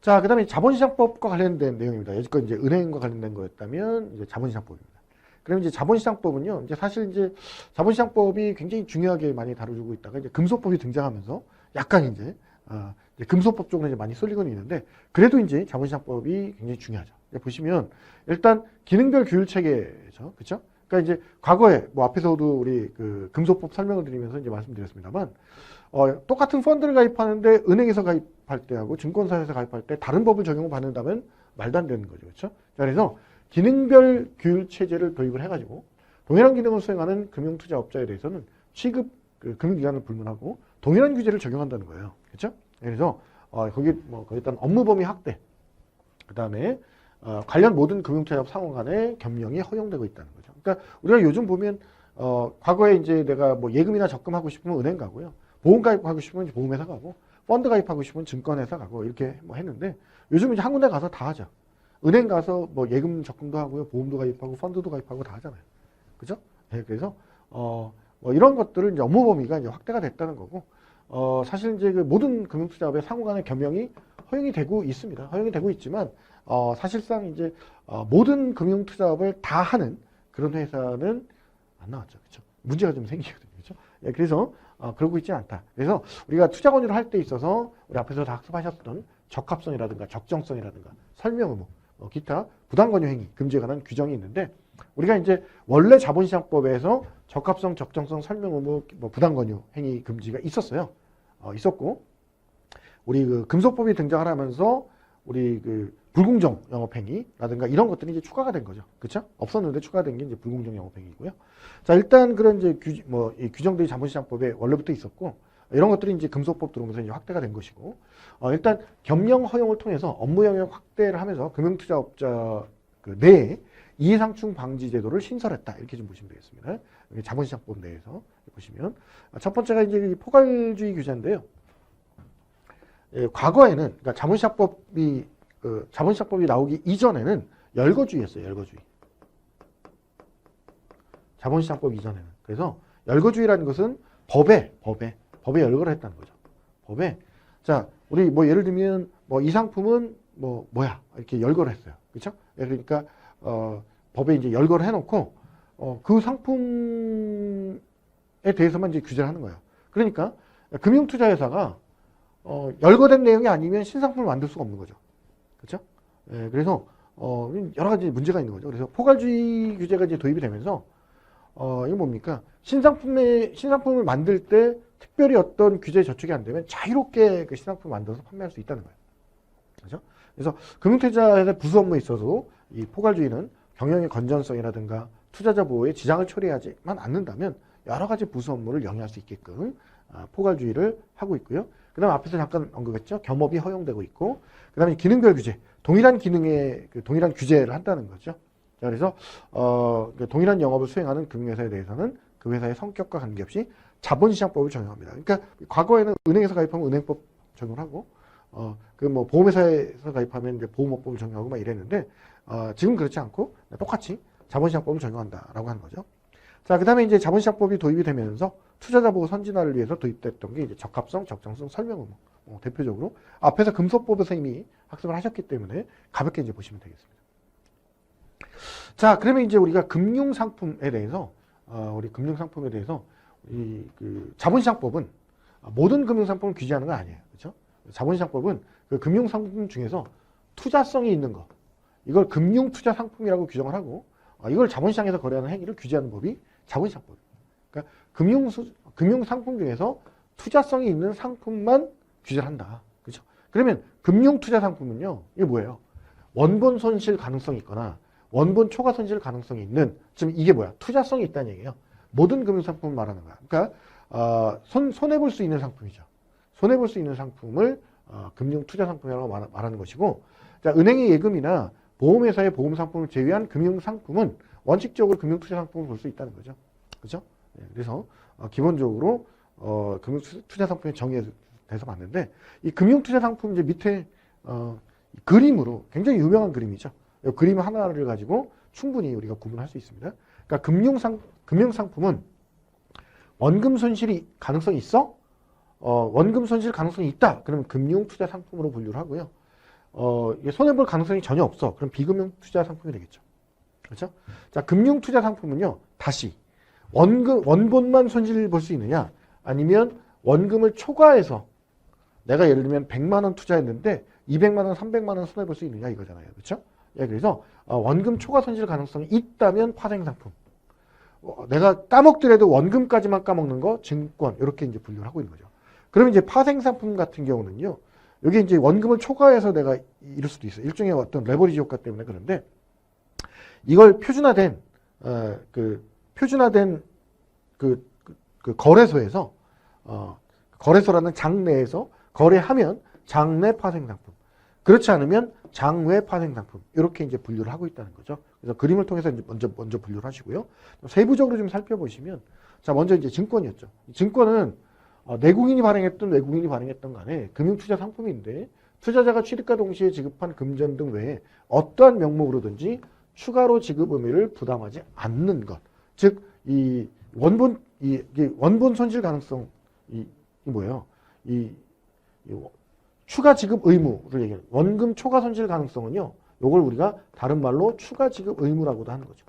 자, 그 다음에 자본시장법과 관련된 내용입니다. 여지껏 이제 은행과 관련된 거였다면 이제 자본시장법입니다. 그럼 이제 자본시장법은요, 이제 사실 이제 자본시장법이 굉장히 중요하게 많이 다뤄주고 있다가 이제 금소법이 등장하면서 약간 이제, 이제 금소법 쪽으로 이제 많이 쏠리고는 있는데 그래도 이제 자본시장법이 굉장히 중요하죠. 보시면 일단 기능별 규율 체계죠, 그렇죠? 그러니까 이제 과거에 뭐 앞에서도 우리 그 금소법 설명을 드리면서 이제 말씀드렸습니다만. 똑같은 펀드를 가입하는데 은행에서 가입할 때하고 증권사에서 가입할 때 다른 법을 적용을 받는다면 말도 안 되는 거죠. 그렇죠? 그래서 기능별 규율 체제를 도입을 해가지고 동일한 기능을 수행하는 금융투자업자에 대해서는 취급 그 금융기관을 불문하고 동일한 규제를 적용한다는 거예요. 그렇죠? 그래서 거기다 업무 범위 확대, 그 다음에 관련 모든 금융투자업 상호 간의 겸용이 허용되고 있다는 거죠. 그러니까 우리가 요즘 보면 과거에 이제 내가 뭐 예금이나 적금하고 싶으면 은행 가고요. 보험 가입하고 싶으면 보험회사 가고, 펀드 가입하고 싶으면 증권회사 가고, 이렇게 뭐 했는데, 요즘 이제 한 군데 가서 다 하죠. 은행 가서 뭐 예금 적금도 하고요, 보험도 가입하고, 펀드도 가입하고 다 하잖아요. 그죠? 네, 그래서, 뭐 이런 것들을 이제 업무 범위가 이제 확대가 됐다는 거고, 사실 이제 그 모든 금융투자업의 상호 간의 겸용이 허용이 되고 있습니다. 허용이 되고 있지만, 사실상 이제, 모든 금융투자업을 다 하는 그런 회사는 안 나왔죠. 그죠? 문제가 좀 생기거든요. 그죠? 예, 그래서, 그러고 있지 않다. 그래서 우리가 투자 권유를 할 때 있어서 우리 앞에서 다 학습하셨던 적합성이라든가 적정성이라든가 설명 의무, 기타 부당 권유 행위 금지에 관한 규정이 있는데 우리가 이제 원래 자본시장법에서 적합성, 적정성, 설명 의무, 부당 권유 행위 금지가 있었어요. 있었고 우리 그 금소법이 등장을 하면서 우리 그 불공정 영업행위라든가 이런 것들이 이제 추가가 된 거죠. 그렇죠? 없었는데 추가된 게 이제 불공정 영업행위고요. 자, 일단 그런 이제 이 규정들이 자본시장법에 원래부터 있었고 이런 것들이 이제 금소법 들어오면서 이제 확대가 된 것이고 일단 겸용 허용을 통해서 업무 영역 확대를 하면서 금융투자업자 그 내에 이해상충 방지 제도를 신설했다. 이렇게 좀 보시면 되겠습니다. 자본시장법 내에서 보시면 첫 번째가 이제 포괄주의 규제인데요. 과거에는 그러니까 자본시장법이 나오기 이전에는 열거주의였어요. 열거주의. 자본시장법 이전에는. 그래서 열거주의라는 것은 법에 열거를 했다는 거죠. 법에. 자, 우리 뭐 예를 들면 뭐 이 상품은 뭐야 이렇게 열거를 했어요. 그렇죠? 그러니까 법에 이제 열거를 해놓고 그 상품에 대해서만 이제 규제를 하는 거예요. 그러니까 금융투자회사가 열거된 내용이 아니면 신상품을 만들 수가 없는 거죠. 그렇죠? 예, 그래서 여러 가지 문제가 있는 거죠. 그래서 포괄주의 규제가 이제 도입이 되면서 이거 뭡니까? 신상품을 만들 때 특별히 어떤 규제 저촉이 안 되면 자유롭게 그 신상품을 만들어서 판매할 수 있다는 거예요. 그렇죠? 그래서 금융투자회사 부수 업무에 있어서 이 포괄주의는 경영의 건전성이라든가 투자자 보호에 지장을 초래하지만 않는다면 여러 가지 부수 업무를 영위할 수 있게끔 포괄주의를 하고 있고요. 그 다음에 앞에서 잠깐 언급했죠. 겸업이 허용되고 있고, 그 다음에 기능별 규제, 동일한 기능에 동일한 규제를 한다는 거죠. 자, 그래서 동일한 영업을 수행하는 금융회사에 대해서는 그 회사의 성격과 관계없이 자본시장법을 적용합니다. 그러니까 과거에는 은행에서 가입하면 은행법 적용을 하고, 그 뭐 보험회사에서 가입하면 이제 보험업법을 적용하고 막 이랬는데, 지금 그렇지 않고 똑같이 자본시장법을 적용한다라고 하는 거죠. 자, 그 다음에 이제 자본시장법이 도입이 되면서 투자자 보호 선진화를 위해서 도입됐던 게 이제 적합성, 적정성, 설명 의무. 대표적으로 앞에서 금소법에서 이미 학습을 하셨기 때문에 가볍게 이제 보시면 되겠습니다. 자, 그러면 이제 우리가 금융상품에 대해서 이 그 자본시장법은 모든 금융상품을 규제하는 건 아니에요. 그렇죠? 자본시장법은 그 금융상품 중에서 투자성이 있는 거, 이걸 금융투자상품이라고 규정을 하고 이걸 자본시장에서 거래하는 행위를 규제하는 법이 자본시장법입니다. 그러니까 금융상품 중에서 투자성이 있는 상품만 규제를 한다. 그렇죠? 그러면 금융투자상품은요, 이게 뭐예요? 원본 손실 가능성이 있거나 원본 초과 손실 가능성이 있는, 지금 이게 뭐야? 투자성이 있다는 얘기예요. 모든 금융상품을 말하는 거야. 그러니까 손해볼 수 있는 상품이죠. 손해볼 수 있는 상품을 금융투자상품이라고 말하는 것이고, 자, 은행의 예금이나 보험회사의 보험상품을 제외한 금융상품은 원칙적으로 금융투자상품을 볼 수 있다는 거죠. 그렇죠? 그래서 기본적으로 금융투자상품의 정의에 대해서 봤는데, 이 금융투자상품 이제 밑에 그림으로 굉장히 유명한 그림이죠. 이 그림 하나를 가지고 충분히 우리가 구분할 수 있습니다. 그러니까 금융상품은 원금 손실이 가능성이 있어? 원금 손실 가능성이 있다. 그러면 금융투자상품으로 분류를 하고요. 이게 손해볼 가능성이 전혀 없어. 그럼 비금융 투자 상품이 되겠죠. 그렇죠? 자, 금융 투자 상품은요, 다시 원본만 손실 볼 수 있느냐, 아니면 원금을 초과해서 내가 예를 들면 100만 원 투자했는데 200만 원, 300만 원 손해 볼 수 있느냐 이거잖아요. 그렇죠? 예, 그래서 원금 초과 손실 가능성이 있다면 파생 상품. 내가 까먹더라도 원금까지만 까먹는 거 증권 이렇게 이제 분류를 하고 있는 거죠. 그러면 이제 파생 상품 같은 경우는요. 여기 이제 원금을 초과해서 내가 이럴 수도 있어요. 일종의 어떤 레버리지 효과 때문에 그런데 이걸 표준화된 거래소에서 거래소라는 장 내에서 거래하면 장내 파생 상품, 그렇지 않으면 장외 파생 상품 이렇게 이제 분류를 하고 있다는 거죠. 그래서 그림을 통해서 이제 먼저 분류를 하시고요. 세부적으로 좀 살펴보시면 자 먼저 이제 증권이었죠. 증권은 내국인이 발행했던 외국인이 발행했던 간에 금융투자 상품인데 투자자가 취득과 동시에 지급한 금전 등 외에 어떠한 명목으로든지 추가로 지급 의무를 부담하지 않는 것. 즉, 이 원본 손실 가능성, 이 뭐예요? 추가 지급 의무를 얘기해요. 원금 초과 손실 가능성은요, 요걸 우리가 다른 말로 추가 지급 의무라고도 하는 거죠.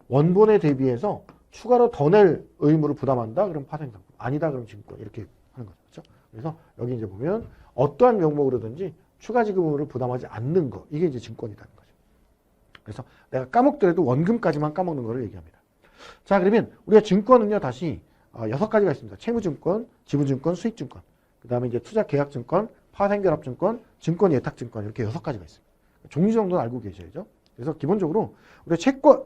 원본에 대비해서 추가로 더 낼 의무를 부담한다? 그럼 파생상품. 아니다? 그럼 증권. 이렇게 하는 거죠. 그렇죠? 그래서 여기 이제 보면 어떠한 명목으로든지 추가 지급 의무를 부담하지 않는 거. 이게 이제 증권이라는 거죠. 그래서 내가 까먹더라도 원금까지만 까먹는 거를 얘기합니다. 자, 그러면 우리가 증권은요, 다시 6가지가 있습니다. 채무증권, 지분증권, 수익증권. 그 다음에 이제 투자계약증권, 파생결합증권, 증권예탁증권. 이렇게 6가지가 있습니다. 종류 정도는 알고 계셔야죠. 그래서 기본적으로 우리가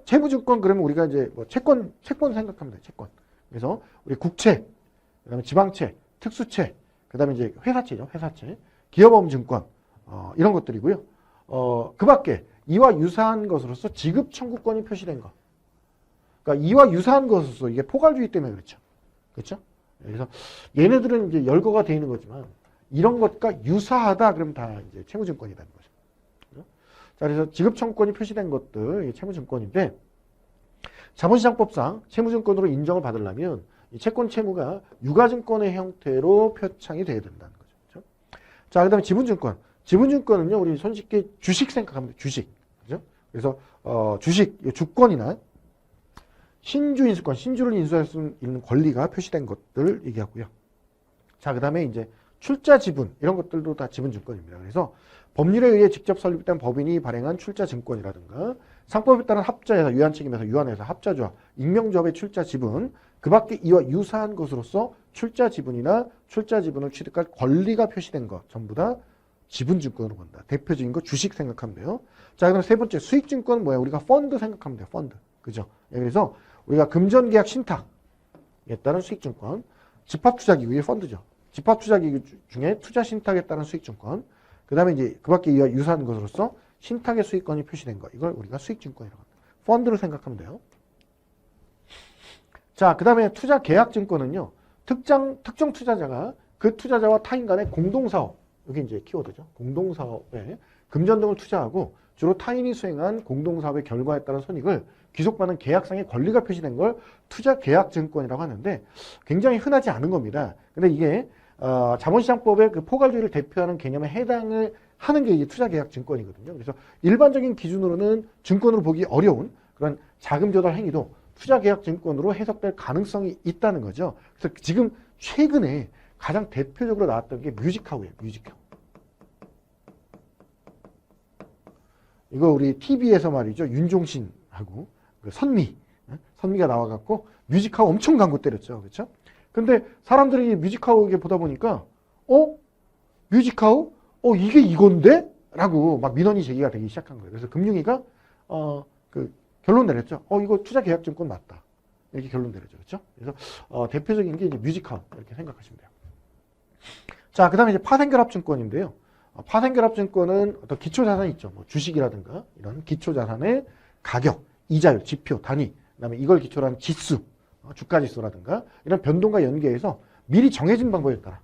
채무증권 그러면 우리가 이제 뭐 채권 생각하면 돼요. 채권. 그래서 우리 국채, 그다음에 지방채, 특수채, 그다음에 이제 회사채죠. 회사채, 기업업증권 이런 것들이고요. 그 밖에 이와 유사한 것으로서 지급 청구권이 표시된 거. 그러니까 이와 유사한 것으로서 이게 포괄주의 때문에 그렇죠. 그렇죠? 그래서 얘네들은 이제 열거가 되어 있는 거지만 이런 것과 유사하다 그러면 다 이제 채무증권이라는 거죠. 자, 그래서 지급청구권이 표시된 것들, 채무증권인데, 자본시장법상 채무증권으로 인정을 받으려면 이 채권 채무가 유가증권의 형태로 표창이 돼야 된다는 거죠. 그렇죠? 자, 그 다음에 지분증권. 지분증권은요, 우리 손쉽게 주식 생각하면 돼요. 주식. 그죠? 그래서, 주식, 주권이나 신주 인수권, 신주를 인수할 수 있는 권리가 표시된 것들 얘기하고요. 자, 그 다음에 이제 출자 지분, 이런 것들도 다 지분증권입니다. 그래서 법률에 의해 직접 설립된 법인이 발행한 출자증권이라든가 상법에 따른 합자에서 유한책임에서 유한해서 합자조합, 익명조합의 출자 지분, 그 밖에 이와 유사한 것으로서 출자 지분이나 출자 지분을 취득할 권리가 표시된 것 전부 다 지분증권으로 본다. 대표적인 거 주식 생각하면 돼요. 자, 그럼 세 번째 수익증권은 뭐야? 우리가 펀드 생각하면 돼요. 펀드. 그죠? 그래서 우리가 금전계약 신탁에 따른 수익증권, 집합투자기구의 펀드죠. 집합투자기구 중에 투자신탁에 따른 수익증권, 그 다음에 이제 그 밖에 이와 유사한 것으로서 신탁의 수익권이 표시된 거. 이걸 우리가 수익증권이라고 합니다. 펀드를 생각하면 돼요. 자, 그 다음에 투자계약증권은요. 특정 투자자가 그 투자자와 타인 간의 공동사업. 여기 이제 키워드죠. 공동사업에 금전 등을 투자하고 주로 타인이 수행한 공동사업의 결과에 따른 손익을 귀속받는 계약상의 권리가 표시된 걸 투자계약증권이라고 하는데 굉장히 흔하지 않은 겁니다. 근데 이게 자본시장법의 그 포괄주의를 대표하는 개념에 해당을 하는 게 이제 투자계약증권이거든요. 그래서 일반적인 기준으로는 증권으로 보기 어려운 그런 자금 조달 행위도 투자계약증권으로 해석될 가능성이 있다는 거죠. 그래서 지금 최근에 가장 대표적으로 나왔던 게 뮤직하우예요. 뮤직하우. 이거 우리 TV에서 말이죠. 윤종신하고 그 선미가 나와갖고 뮤직하우 엄청 광고 때렸죠. 그렇죠? 근데 사람들이 뮤직하우 보다 보니까 뮤직하우? 이게 이건데? 라고 막 민원이 제기가 되기 시작한 거예요. 그래서 금융위가 그 결론 내렸죠. 이거 투자계약증권 맞다. 이렇게 결론 내렸죠. 그렇죠? 그래서 대표적인 게 이제 뮤직하우 이렇게 생각하시면 돼요. 자, 그다음에 이제 파생결합증권인데요. 파생결합증권은 어떤 기초자산이 있죠. 뭐 주식이라든가 이런 기초자산의 가격, 이자율, 지표, 단위, 그다음에 이걸 기초로 한 지수, 주가지수라든가 이런 변동과 연계해서 미리 정해진 방법에 따라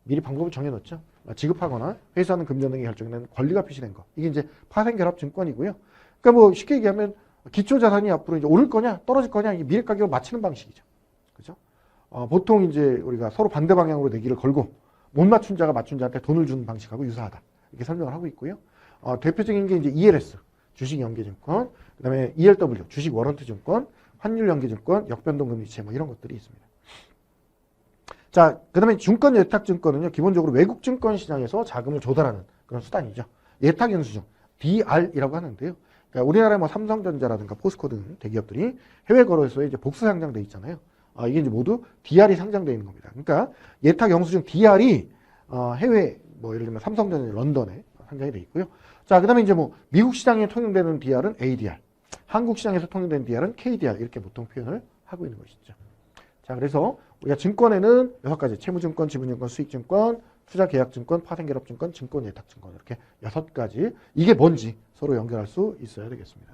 미리 방법을 정해놓죠. 지급하거나 회수하는 금전 등의 결정된 권리가 표시된 거. 이게 이제 파생결합증권이고요. 그러니까 뭐 쉽게 얘기하면 기초자산이 앞으로 이제 오를 거냐 떨어질 거냐 이 미래가격을 맞추는 방식이죠. 그렇죠? 보통 이제 우리가 서로 반대 방향으로 내기를 걸고 못 맞춘 자가 맞춘 자한테 돈을 주는 방식하고 유사하다. 이렇게 설명을 하고 있고요. 대표적인 게 이제 ELS, 주식연계증권, 그 다음에 ELW, 주식 워런트증권, 환율연계증권, 역변동금리채 뭐 이런 것들이 있습니다. 자, 그 다음에 증권 예탁증권은요, 기본적으로 외국 증권 시장에서 자금을 조달하는 그런 수단이죠. 예탁영수증, DR이라고 하는데요. 그러니까 우리나라의 뭐 삼성전자라든가 포스코 등 대기업들이 해외 거래소에 이제 복수 상장돼 있잖아요. 이게 이제 모두 DR이 상장되어 있는 겁니다. 그러니까 예탁영수증 DR이 해외 뭐 예를 들면 삼성전자 런던에 상장이 돼 있고요. 자, 그다음에 이제 뭐 미국 시장에 통용되는 DR은 ADR, 한국 시장에서 통용되는 DR은 KDR 이렇게 보통 표현을 하고 있는 것이죠. 자, 그래서 우리가 증권에는 6가지, 채무증권, 지분증권, 수익증권, 투자계약증권, 파생결합증권, 증권예탁증권 이렇게 6가지 이게 뭔지 서로 연결할 수 있어야 되겠습니다.